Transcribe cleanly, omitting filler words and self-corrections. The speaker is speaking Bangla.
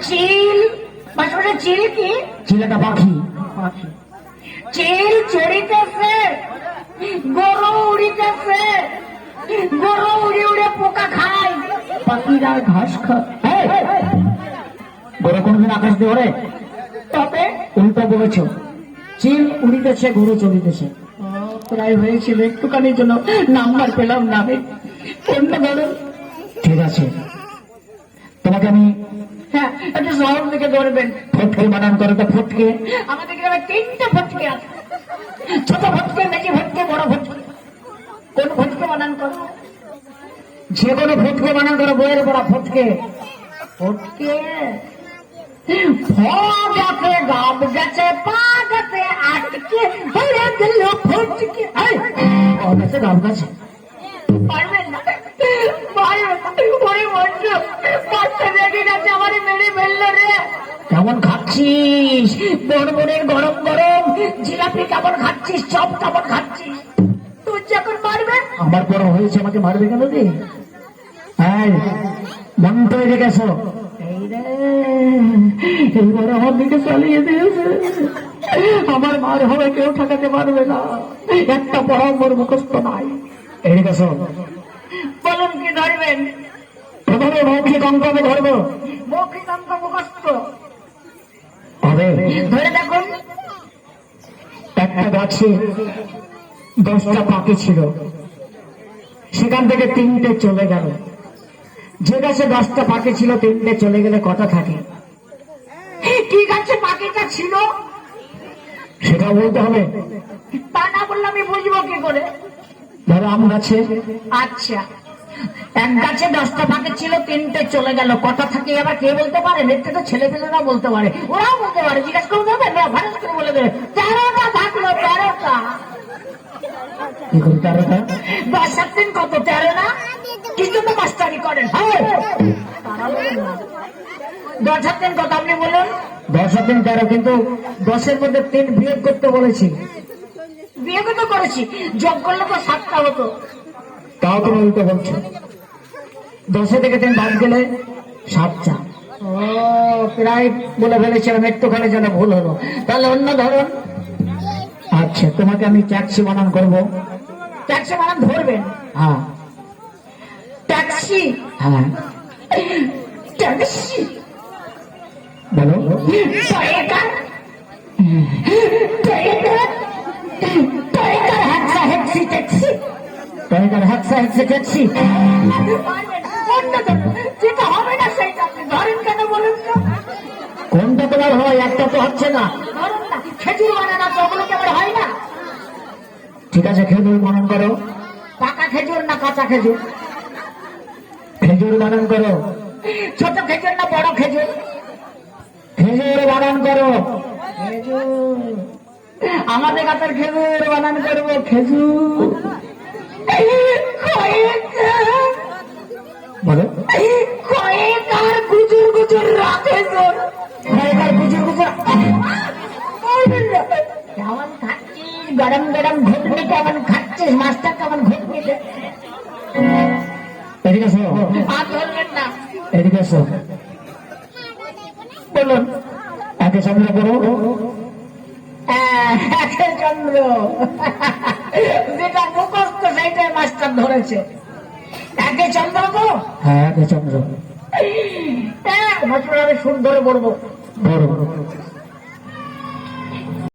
চিল মাস্টার, চিল কি? চিল একটা পাখি। চিল চড়িতেছে, গরু উড়িতেছে, গরু উড়ে উড়ে পোকা খায়, পাখিরা ঘাস খায়। গরু কোনদিন আকাশ দিয়ে ওড়ে? তবে উল্টো বলেছ, চিল উড়িতেছে, গরু চড়িতেছে। প্রায় হয়েছিল, একটুখানির জন্য নাম্বার পেলাম না। অন্য ধরো। ঠিক আছে, তোমাকে আমি হ্যাঁ, একটু শহর থেকে ধরবেন। ফটকে বানান করে তো। ফটকে আমাদের গ্রামে 3টে ফটকে আছে, ছোট ফটকে, মেজি ফটকে, বড় ফটকে। কোন ফটকে বানান করো? যে কোনো ফটকে বানান করো, বইয়ের পড়া ফটকে। ফটকে ফটকে গাব গেছে, পা গেছে, আটকে হয়ে গেল ফটকে। ওর কাছে গাব গাছে। পারবেন না, পারবেন না। ওরে মঞ্চ বাচ্চা বেগে গেছে, আমার মেরে ফেললো রে। কেমন খাচ্ছিস? বড়বড়ের গরম গরম জিলাপি কেমন খাচ্ছিস, চপ কেমন খাচ্ছিস? তুই যখন মারবে আমার বড় হয়েছে, আমাকে মারবে কেন রে? হ্যাঁ, মন্ত্র এসে গেছো। এই রে, এইবার আমার দিকে চালিয়ে দিয়েছে। আমার মার হবে, কেউ ঠেকাতে পারবে না। একটা বরাবর মুখস্থ নাই। এসে গেছো। বলুন কি ধরবেন? প্রথমে মৌখিক অঙ্ক আমি ধরবো। মৌখিক অঙ্ক মুখস্থ হবে। ধরে দেখুন। একটা গাছে 10টা পাখি ছিল, সেখান থেকে 3টে চলে গেল। যে গাছে 10টা পাখি ছিল, 3টে চলে গেলে কটা থাকে? কি গাছে পাখিটা ছিল সেটা বলতে হবে। তা না বললে আমি বুঝবো কি করে? ধরো আম গাছে। আচ্ছা, এক গাছে 10টা পাখি ছিল, 3টে চলে গেল, কটা থাকে? এবার কে বলতে পারে? এর তো ছেলে পেলেরা বলতে পারে, ওরাও বলতে পারে। জিজ্ঞেস করে দেবে না, ভারত করে বলে দেবে 13টা থাকলো, 13টা। কি করে 13টা? 10 আর 3 কত? 13 না? কিন্তু তো মাস্টারি করেন। হ্যাঁ, 10 আর 3 কত আপনি বলুন? 10 আর 3 13, কিন্তু 10-এর মধ্যে 3 বিয়োগ করতে বলেছি। বিয়ে তো করেছি, যোগ করলে তো 7টা হতো। তাও তুমি উল্টো বলছো। 10 থেকে 3 বাদ গেলে 7টা। ও, প্রায় বলে ফেলেছিলাম, একটুখানি যেন ভুল হলো। তাহলে অন্য ধরুন। আচ্ছা, তোমাকে আমি ট্যাক্সি বানান করবো। ট্যাক্সি বানান ধরবেন? হ্যাঁ ট্যাক্সি, হ্যাঁ, ট্যাক্সি বলো। টয়েকার, টয়েকার, টয়েকার হ্যাকসা হ্যাকসি ট্যাক্সি। টয়েকার হ্যাকসা হ্যাকসি ট্যাক্সি। অন্য ধরুন, যেটা হবে না সেইটা আপনি ধরেন কেন বলুন তো? কোনটা তোমার হয়? একটা তো হচ্ছে না। ধরুন না, খেজুর বানানা তো, ওগুলো কেমন হয় না? ঠিক আছে, খেজুর বানান করো। পাকা খেজুর না কাঁচা খেজুর? খেজুর বানান করো। ছোট খেজুর না বড় খেজুর? খেজুর বানান করো। খেজুর। আমাদের কাছের খেজুর বানান করবো, খেজুর। বলো। কয়েক আর গুজুর গুজুর রাখে তোর, টয়েকার গুজুর গুজুর। কেমন খাচ্ছিস? গরম গরম ঘুগনি কেমন খাচ্ছিস? মাছটা কেমন ঘুগনি? এদিকে এসো। আর ধরবেন না। এদিকে এসো। বলুন। একে চন্দ্র করো। একের চন্দ্র, যেটা মুখস্থ সেইটাই মাস্টার ধরেছে। একে চন্দ্র তো। হ্যাঁ, একে চন্দ্র। মাস্টার আমি সুর ধরে বলবো। বড়